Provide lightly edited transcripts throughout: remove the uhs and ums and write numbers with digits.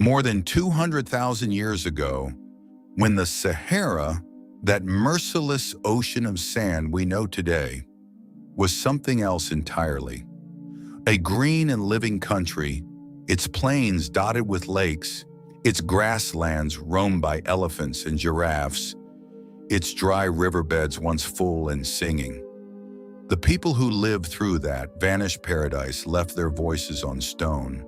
More than 200,000 years ago, when the Sahara, that merciless ocean of sand we know today, was something else entirely. A green and living country, its plains dotted with lakes, its grasslands roamed by elephants and giraffes, its dry riverbeds once full and singing. The people who lived through that vanished paradise left their voices on stone.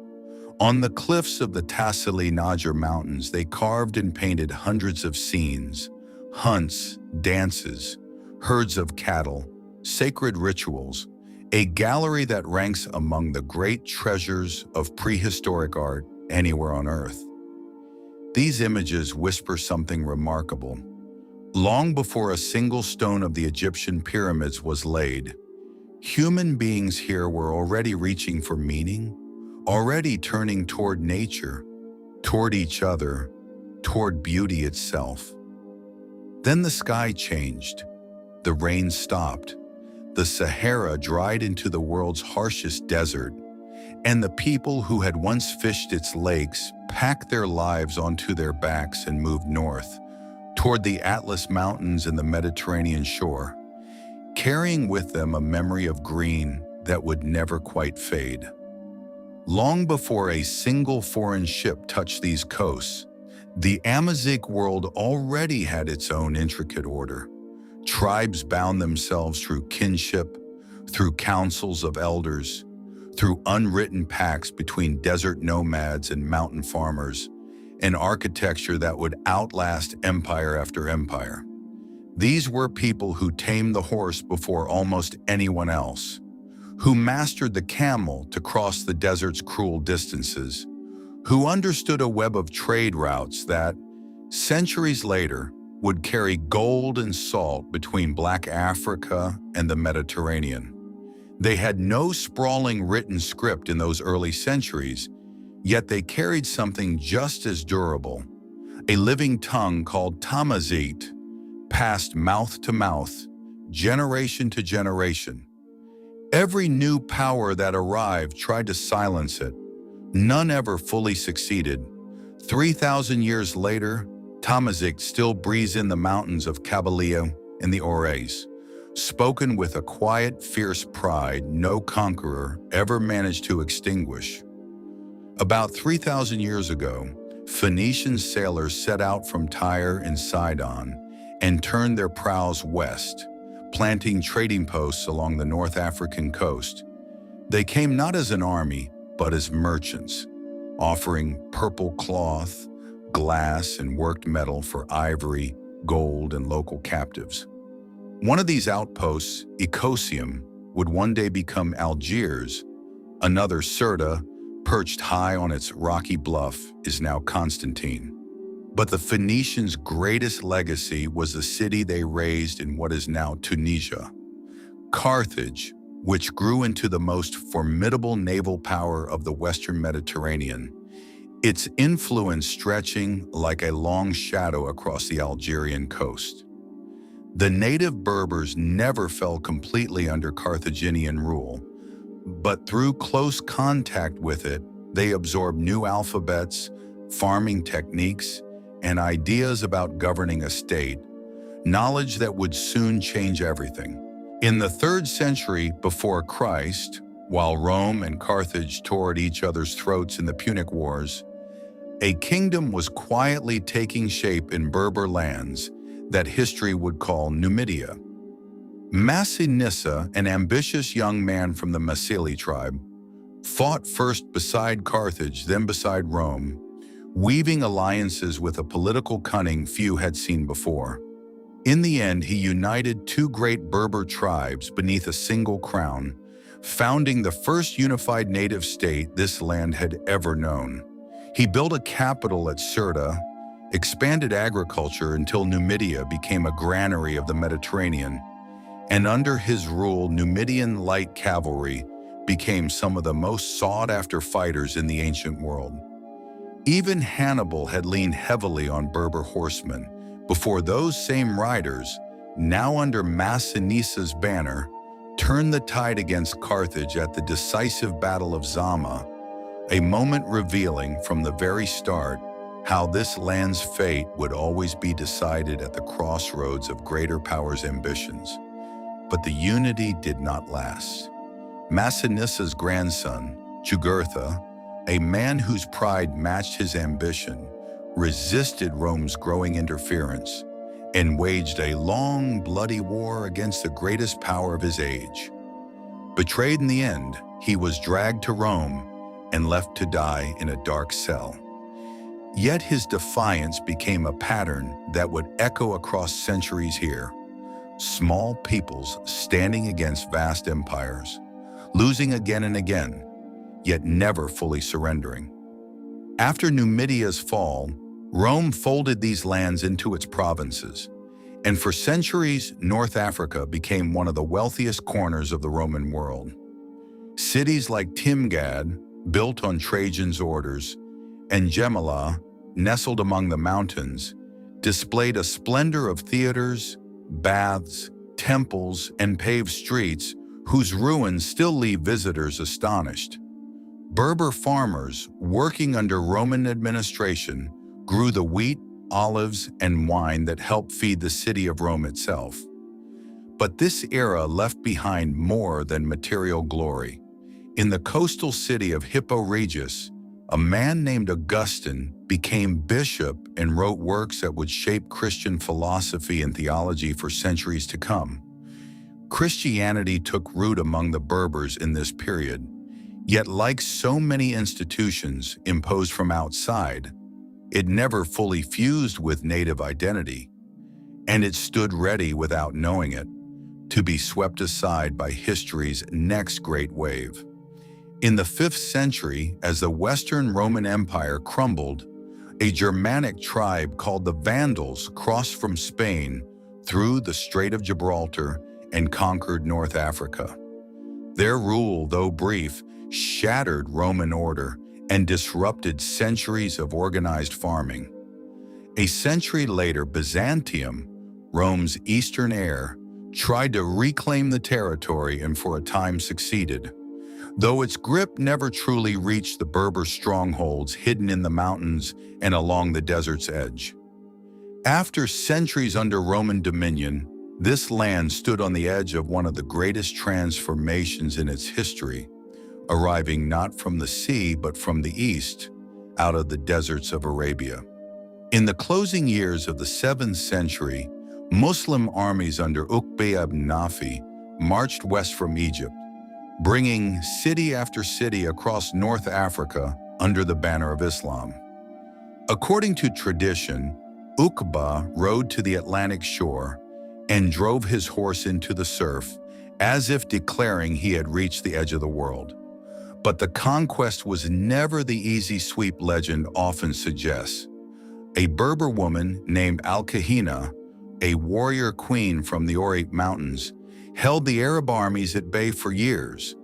On the cliffs of the Tassili Niger Mountains, they carved and painted hundreds of scenes, hunts, dances, herds of cattle, sacred rituals, a gallery that ranks among the great treasures of prehistoric art anywhere on Earth. These images whisper something remarkable. Long before a single stone of the Egyptian pyramids was laid, human beings here were already reaching for meaning, already turning toward nature, toward each other, toward beauty itself. Then the sky changed. The rain stopped. The Sahara dried into the world's harshest desert, and the people who had once fished its lakes packed their lives onto their backs and moved north, toward the Atlas Mountains and the Mediterranean shore, carrying with them a memory of green that would never quite fade. Long before a single foreign ship touched these coasts, the Amazigh world already had its own intricate order. Tribes bound themselves through kinship, through councils of elders, through unwritten pacts between desert nomads and mountain farmers, an architecture that would outlast empire after empire. These were people who tamed the horse before almost anyone else, who mastered the camel to cross the desert's cruel distances, who understood a web of trade routes that, centuries later, would carry gold and salt between Black Africa and the Mediterranean. They had no sprawling written script in those early centuries, yet they carried something just as durable, a living tongue called Tamazight, passed mouth to mouth, generation to generation. Every new power that arrived tried to silence it. None ever fully succeeded. 3,000 years later, Tamazight still breathes in the mountains of Kabylia and the Orais, spoken with a quiet, fierce pride no conqueror ever managed to extinguish. About 3,000 years ago, Phoenician sailors set out from Tyre and Sidon and turned their prows west, planting trading posts along the North African coast. They came not as an army, but as merchants, offering purple cloth, glass, and worked metal for ivory, gold, and local captives. One of these outposts, Icosium, would one day become Algiers. Another, Sirta, perched high on its rocky bluff, is now Constantine. But the Phoenicians' greatest legacy was the city they raised in what is now Tunisia, Carthage, which grew into the most formidable naval power of the Western Mediterranean, its influence stretching like a long shadow across the Algerian coast. The native Berbers never fell completely under Carthaginian rule, but through close contact with it, they absorbed new alphabets, farming techniques, and ideas about governing a state, knowledge that would soon change everything. In the 3rd century before Christ, while Rome and Carthage tore at each other's throats in the Punic Wars, a kingdom was quietly taking shape in Berber lands that history would call Numidia. Massinissa, an ambitious young man from the Masili tribe, fought first beside Carthage, then beside Rome, weaving alliances with a political cunning few had seen before. In the end, he united 2 great Berber tribes beneath a single crown, founding the first unified native state this land had ever known. He built a capital at Sirta, expanded agriculture until Numidia became a granary of the Mediterranean, and under his rule, Numidian light cavalry became some of the most sought-after fighters in the ancient world. Even Hannibal had leaned heavily on Berber horsemen before those same riders, now under Massinissa's banner, turned the tide against Carthage at the decisive Battle of Zama, a moment revealing from the very start how this land's fate would always be decided at the crossroads of greater powers' ambitions. But the unity did not last. Massinissa's grandson, Jugurtha, a man whose pride matched his ambition, resisted Rome's growing interference and waged a long, bloody war against the greatest power of his age. Betrayed in the end, he was dragged to Rome and left to die in a dark cell. Yet his defiance became a pattern that would echo across centuries here. Small peoples standing against vast empires, losing again and again, yet never fully surrendering. After Numidia's fall, Rome folded these lands into its provinces, and for centuries, North Africa became one of the wealthiest corners of the Roman world. Cities like Timgad, built on Trajan's orders, and Gemala, nestled among the mountains, displayed a splendor of theaters, baths, temples, and paved streets whose ruins still leave visitors astonished. Berber farmers, working under Roman administration, grew the wheat, olives, and wine that helped feed the city of Rome itself. But this era left behind more than material glory. In the coastal city of Hippo Regius, a man named Augustine became bishop and wrote works that would shape Christian philosophy and theology for centuries to come. Christianity took root among the Berbers in this period, yet like so many institutions imposed from outside, it never fully fused with native identity, and it stood ready without knowing it, to be swept aside by history's next great wave. In the 5th century, as the Western Roman Empire crumbled, a Germanic tribe called the Vandals crossed from Spain through the Strait of Gibraltar and conquered North Africa. Their rule, though brief, shattered Roman order and disrupted centuries of organized farming. A century later, Byzantium, Rome's eastern heir, tried to reclaim the territory and for a time succeeded, though its grip never truly reached the Berber strongholds hidden in the mountains and along the desert's edge. After centuries under Roman dominion, this land stood on the edge of one of the greatest transformations in its history, arriving not from the sea but from the east, out of the deserts of Arabia. In the closing years of the 7th century, Muslim armies under Uqba ibn Nafi marched west from Egypt, bringing city after city across North Africa under the banner of Islam. According to tradition, Uqba rode to the Atlantic shore and drove his horse into the surf, as if declaring he had reached the edge of the world. But the conquest was never the easy sweep legend often suggests. A Berber woman named Al-Kahina, a warrior queen from the Ourek Mountains, held the Arab armies at bay for years,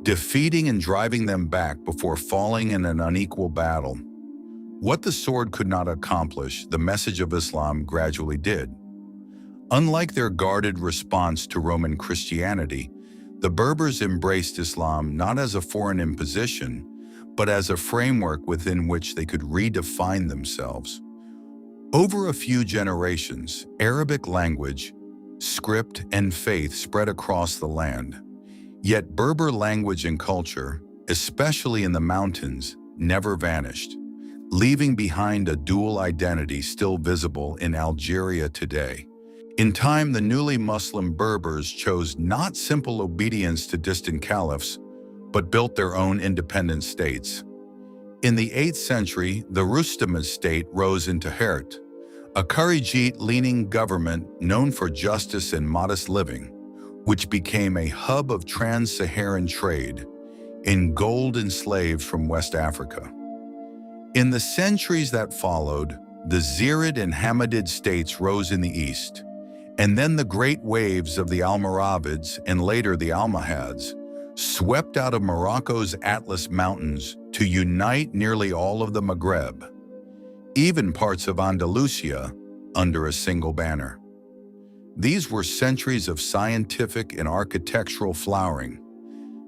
defeating and driving them back before falling in an unequal battle. What the sword could not accomplish, the message of Islam gradually did. Unlike their guarded response to Roman Christianity, the Berbers embraced Islam not as a foreign imposition, but as a framework within which they could redefine themselves. Over a few generations, Arabic language, script, and faith spread across the land. Yet Berber language and culture, especially in the mountains, never vanished, leaving behind a dual identity still visible in Algeria today. In time, the newly Muslim Berbers chose not simple obedience to distant caliphs, but built their own independent states. In the 8th century, the Rustamid state rose into Herat, a Kharijite-leaning government known for justice and modest living, which became a hub of trans-Saharan trade in gold and slaves from West Africa. In the centuries that followed, the Zirid and Hamidid states rose in the east, and then the great waves of the Almoravids and later the Almohads swept out of Morocco's Atlas Mountains to unite nearly all of the Maghreb, even parts of Andalusia, under a single banner. These were centuries of scientific and architectural flowering.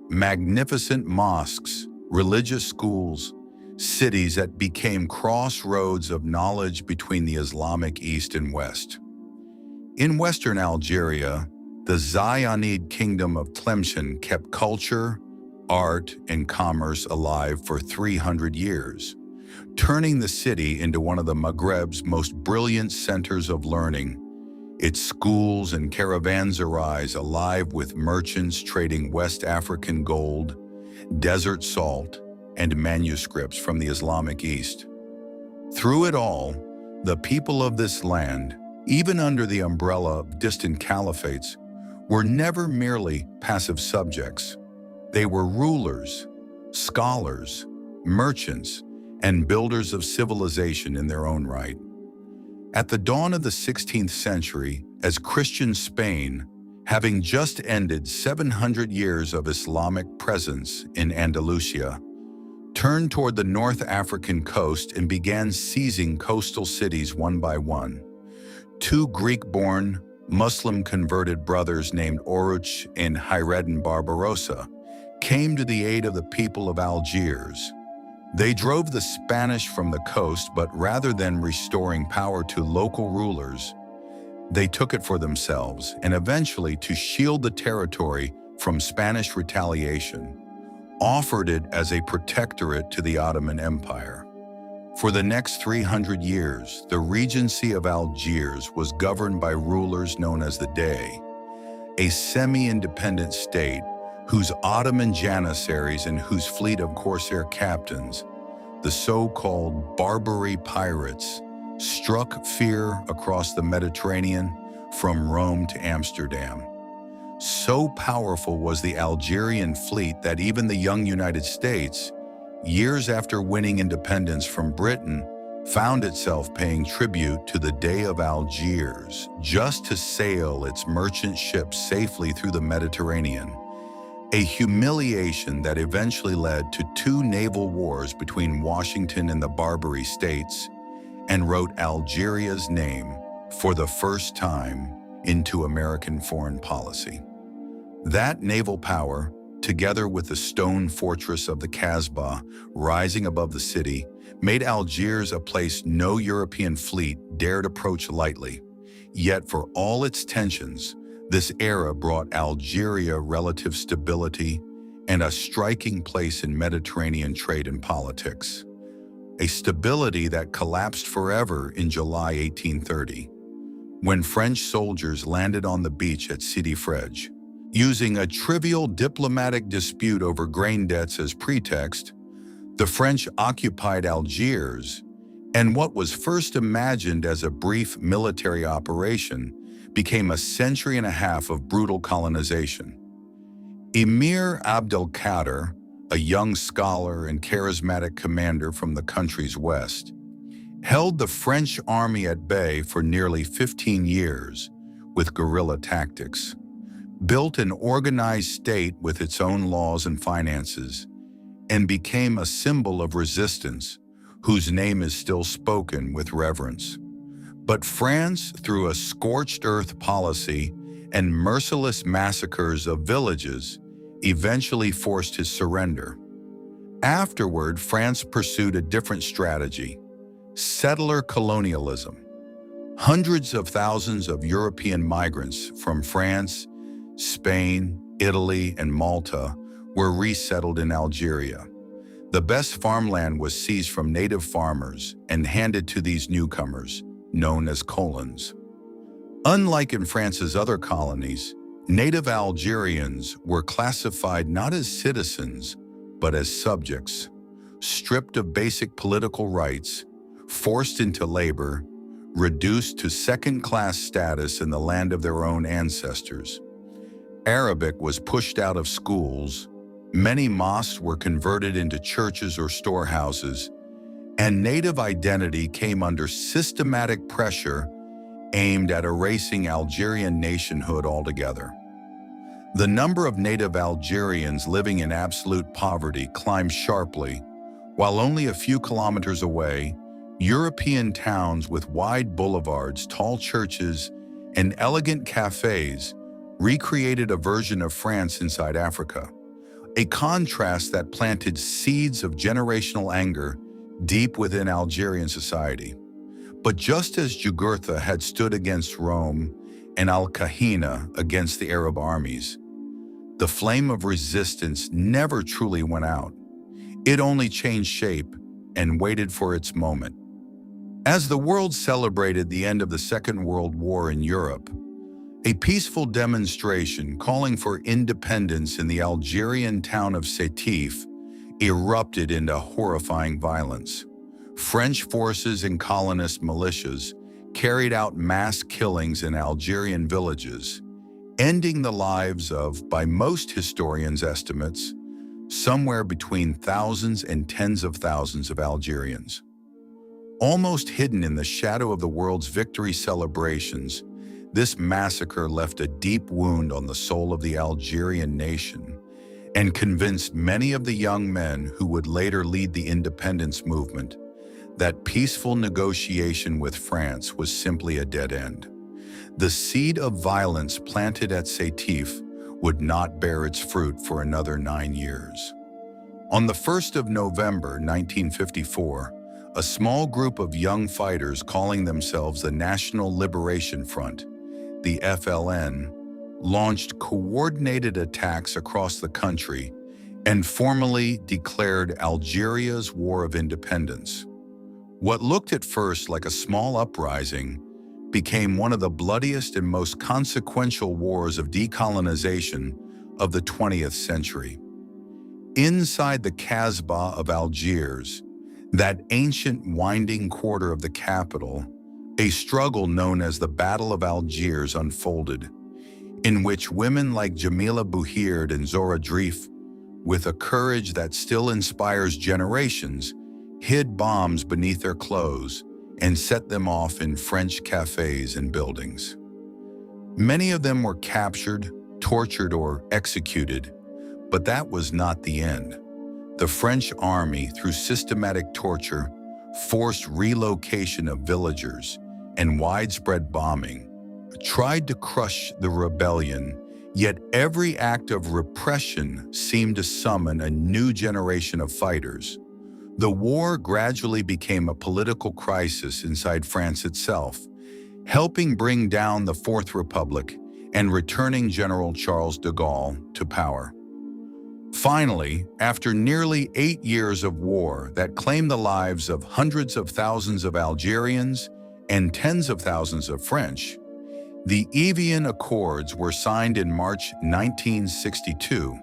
Magnificent mosques, religious schools, cities that became crossroads of knowledge between the Islamic East and West. In Western Algeria, the Zionid kingdom of Tlemcen kept culture, art, and commerce alive for 300 years, turning the city into one of the Maghreb's most brilliant centers of learning, its schools and caravanserais alive with merchants trading West African gold, desert salt, and manuscripts from the Islamic East. Through it all, the people of this land, even under the umbrella of distant caliphates, were never merely passive subjects. They were rulers, scholars, merchants, and builders of civilization in their own right. At the dawn of the 16th century, as Christian Spain, having just ended 700 years of Islamic presence in Andalusia, turned toward the North African coast and began seizing coastal cities one by one. Two Greek-born, Muslim-converted brothers named Oruch and Hayreddin Barbarossa came to the aid of the people of Algiers. They drove the Spanish from the coast, but rather than restoring power to local rulers, they took it for themselves, and eventually, to shield the territory from Spanish retaliation, offered it as a protectorate to the Ottoman Empire. For the next 300 years, the Regency of Algiers was governed by rulers known as the Dey, a semi-independent state whose Ottoman janissaries and whose fleet of corsair captains, the so-called Barbary pirates, struck fear across the Mediterranean from Rome to Amsterdam. So powerful was the Algerian fleet that even the young United States, years after winning independence from Britain, found itself paying tribute to the Dey of Algiers just to sail its merchant ships safely through the Mediterranean, a humiliation that eventually led to two naval wars between Washington and the Barbary states and wrote Algeria's name for the first time into American foreign policy. That naval power, together with the stone fortress of the Kasbah rising above the city, made Algiers a place no European fleet dared approach lightly. Yet for all its tensions, this era brought Algeria relative stability and a striking place in Mediterranean trade and politics. A stability that collapsed forever in July 1830, when French soldiers landed on the beach at Sidi Frej. Using a trivial diplomatic dispute over grain debts as pretext, the French occupied Algiers, and what was first imagined as a brief military operation became a century and a half of brutal colonization. Emir Abdelkader, a young scholar and charismatic commander from the country's west, held the French army at bay for nearly 15 years with guerrilla tactics, built an organized state with its own laws and finances, and became a symbol of resistance whose name is still spoken with reverence. But France, through a scorched earth policy and merciless massacres of villages, eventually forced his surrender. Afterward, France pursued a different strategy: settler colonialism. Hundreds of thousands of European migrants from France, Spain, Italy, and Malta were resettled in Algeria. The best farmland was seized from native farmers and handed to these newcomers, known as colons. Unlike in France's other colonies, native Algerians were classified not as citizens, but as subjects, stripped of basic political rights, forced into labor, reduced to second-class status in the land of their own ancestors. Arabic was pushed out of schools, many mosques were converted into churches or storehouses, and native identity came under systematic pressure aimed at erasing Algerian nationhood altogether. The number of native Algerians living in absolute poverty climbed sharply, while only a few kilometers away, European towns with wide boulevards, tall churches, and elegant cafes recreated a version of France inside Africa, a contrast that planted seeds of generational anger deep within Algerian society. But just as Jugurtha had stood against Rome and Al-Kahina against the Arab armies, the flame of resistance never truly went out. It only changed shape and waited for its moment. As the world celebrated the end of the Second World War in Europe, a peaceful demonstration calling for independence in the Algerian town of Sétif erupted into horrifying violence. French forces and colonist militias carried out mass killings in Algerian villages, ending the lives of, by most historians' estimates, somewhere between thousands and tens of thousands of Algerians. Almost hidden in the shadow of the world's victory celebrations, this massacre left a deep wound on the soul of the Algerian nation and convinced many of the young men who would later lead the independence movement that peaceful negotiation with France was simply a dead end. The seed of violence planted at Sétif would not bear its fruit for another 9 years. On the 1st of November 1954, a small group of young fighters calling themselves the National Liberation Front, the FLN, launched coordinated attacks across the country and formally declared Algeria's War of Independence. What looked at first like a small uprising became one of the bloodiest and most consequential wars of decolonization of the 20th century. Inside the Kasbah of Algiers, that ancient winding quarter of the capital, a struggle known as the Battle of Algiers unfolded, in which women like Jamila Bouhierd and Zora Drif, with a courage that still inspires generations, hid bombs beneath their clothes and set them off in French cafes and buildings. Many of them were captured, tortured, or executed, but that was not the end. The French army, through systematic torture, forced relocation of villagers, and widespread bombing, tried to crush the rebellion, yet every act of repression seemed to summon a new generation of fighters. The war gradually became a political crisis inside France itself, helping bring down the Fourth Republic and returning General Charles de Gaulle to power. Finally, after nearly 8 years of war that claimed the lives of hundreds of thousands of Algerians and tens of thousands of French, the Evian Accords were signed in March 1962,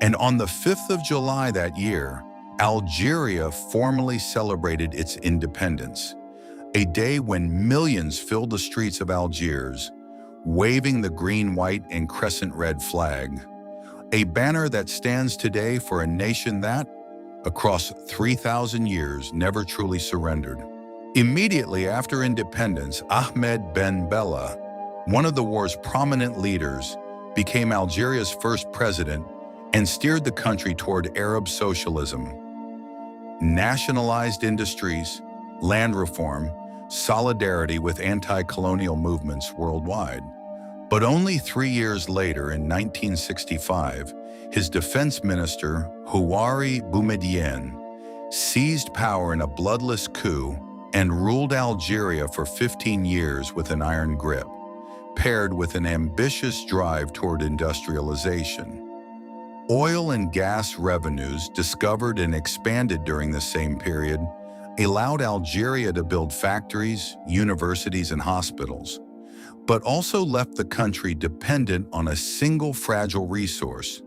and on the 5th of July that year, Algeria formally celebrated its independence, a day when millions filled the streets of Algiers, waving the green, white, and crescent-red flag, a banner that stands today for a nation that, across 3,000 years, never truly surrendered. Immediately after independence, Ahmed Ben Bella, one of the war's prominent leaders, became Algeria's first president and steered the country toward Arab socialism. Nationalized industries, land reform, solidarity with anti-colonial movements worldwide. But only 3 years later, in 1965, his defense minister, Houari Boumediene, seized power in a bloodless coup and ruled Algeria for 15 years with an iron grip, paired with an ambitious drive toward industrialization. Oil and gas revenues, discovered and expanded during the same period, allowed Algeria to build factories, universities, and hospitals, but also left the country dependent on a single fragile resource,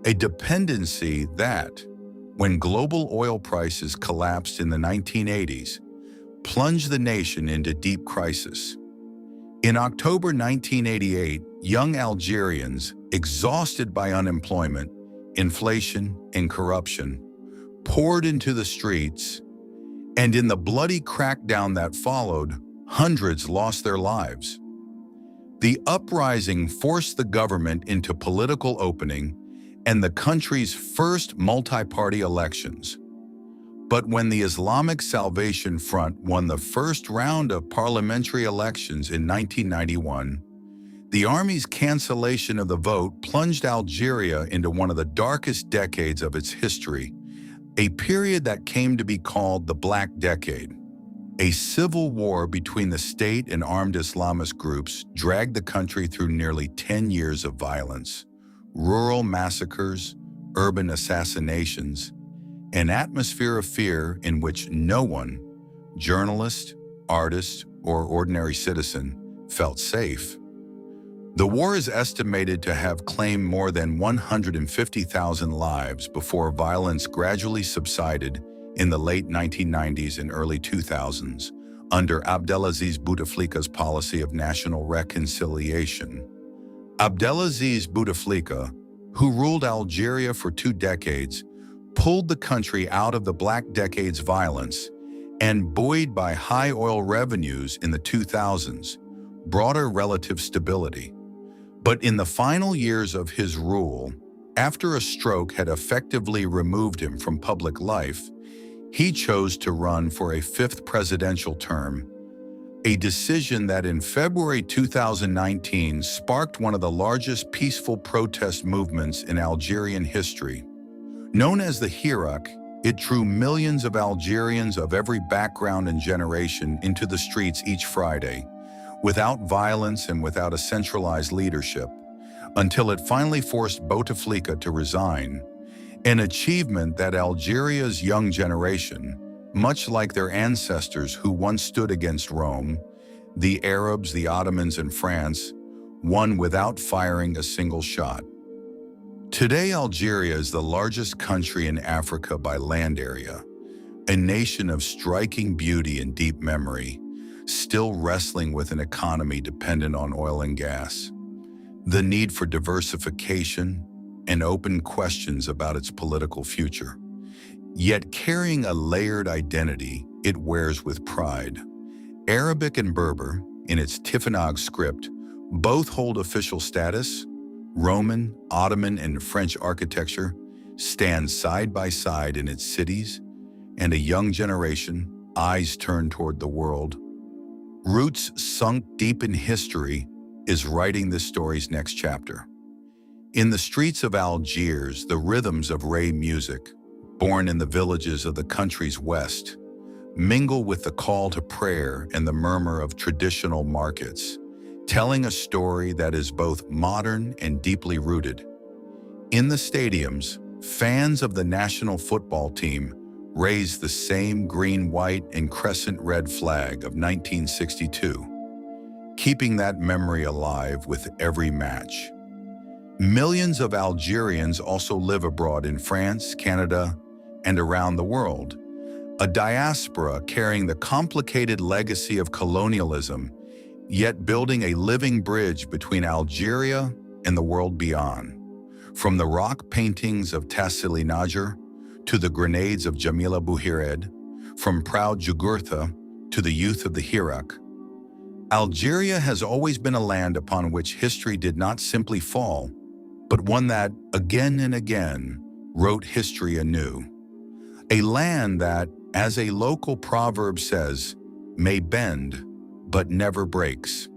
a dependency that, when global oil prices collapsed in the 1980s, plunged the nation into deep crisis. In October 1988, young Algerians, exhausted by unemployment, inflation, and corruption, poured into the streets, and in the bloody crackdown that followed, hundreds lost their lives. The uprising forced the government into political opening and the country's first multi-party elections. But when the Islamic Salvation Front won the first round of parliamentary elections in 1991, The army's cancellation of the vote plunged Algeria into one of the darkest decades of its history, a period that came to be called the Black Decade. A civil war between the state and armed Islamist groups dragged the country through nearly 10 years of violence, rural massacres, urban assassinations, an atmosphere of fear in which no one, journalist, artist, or ordinary citizen, felt safe. The war is estimated to have claimed more than 150,000 lives before violence gradually subsided in the late 1990s and early 2000s under Abdelaziz Bouteflika's policy of national reconciliation. Abdelaziz Bouteflika, who ruled Algeria for 2 decades, pulled the country out of the Black Decade's violence and, buoyed by high oil revenues in the 2000s, brought her relative stability. But in the final years of his rule, after a stroke had effectively removed him from public life, he chose to run for a 5th presidential term, a decision that in February 2019 sparked one of the largest peaceful protest movements in Algerian history. Known as the Hirak, it drew millions of Algerians of every background and generation into the streets each Friday, without violence and without a centralized leadership, until it finally forced Bouteflika to resign, an achievement that Algeria's young generation, much like their ancestors who once stood against Rome, the Arabs, the Ottomans, and France, won without firing a single shot. Today, Algeria is the largest country in Africa by land area, a nation of striking beauty and deep memory, still wrestling with an economy dependent on oil and gas, the need for diversification, and open questions about its political future. Yet carrying a layered identity, it wears with pride. Arabic and Berber, in its Tifinagh script, both hold official status. Roman, Ottoman, and French architecture stand side by side in its cities, and a young generation, eyes turned toward the world, roots sunk deep in history, is writing this story's next chapter. In the streets of Algiers, the rhythms of Ray music, born in the villages of the country's west, mingle with the call to prayer and the murmur of traditional markets, telling a story that is both modern and deeply rooted. In the stadiums, fans of the national football team raise the same green, white, and crescent red flag of 1962, keeping that memory alive with every match. Millions of Algerians also live abroad in France, Canada, and around the world, a diaspora carrying the complicated legacy of colonialism, yet building a living bridge between Algeria and the world beyond. From the rock paintings of Tassili Najer to the grenades of Jamila Bouhired, from proud Jugurtha to the youth of the Hirak, Algeria has always been a land upon which history did not simply fall, but one that, again and again, wrote history anew. A land that, as a local proverb says, may bend, but never breaks.